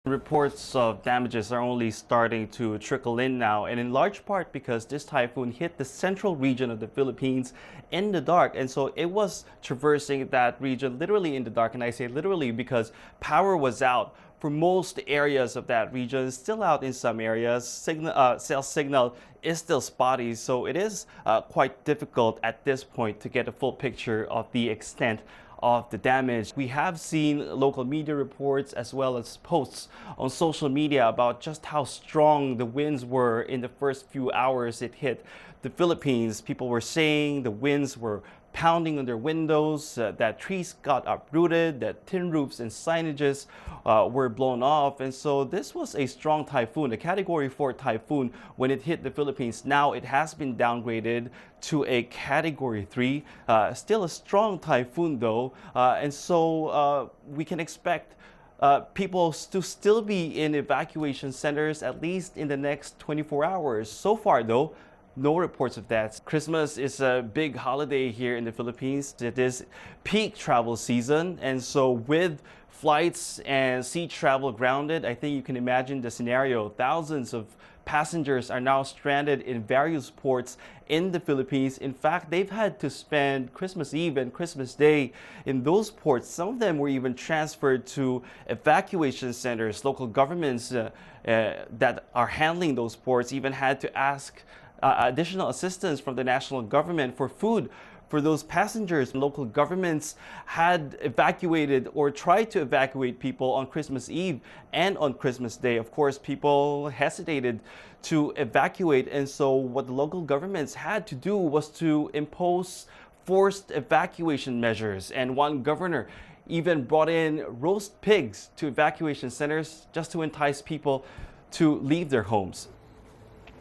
Reports of damages are only starting to trickle in now, and in large part because this typhoon hit the central region of the Philippines in the dark, and so it was traversing that region literally in the dark. And I say literally because power was out for most areas of that region, still out in some areas. Cell signal is still spotty, so it is quite difficult at this point to get a full picture of the extent of the damage. We have seen local media reports as well as posts on social media about just how strong the winds were in the first few hours it hit the Philippines. People were saying the winds were pounding on their windows, that trees got uprooted, that tin roofs and signages were blown off. And so this was a strong typhoon, a Category 4 typhoon when it hit the Philippines. Now it has been downgraded to a Category 3. Still a strong typhoon though. And so we can expect people to still be in evacuation centers at least in the next 24 hours. So far though, no reports of that. Christmas is a big holiday here in the Philippines. It is peak travel season, and so with flights and sea travel grounded, I think you can imagine the scenario. Thousands of passengers are now stranded in various ports in the Philippines. In fact, they've had to spend Christmas Eve and Christmas Day in those ports. Some of them were even transferred to evacuation centers. Local governments that are handling those ports even had to ask additional assistance from the national government for food for those passengers. Local governments had evacuated or tried to evacuate people on Christmas Eve and on Christmas Day. Of course, people hesitated to evacuate, and so what the local governments had to do was to impose forced evacuation measures. And one governor even brought in roast pigs to evacuation centers just to entice people to leave their homes.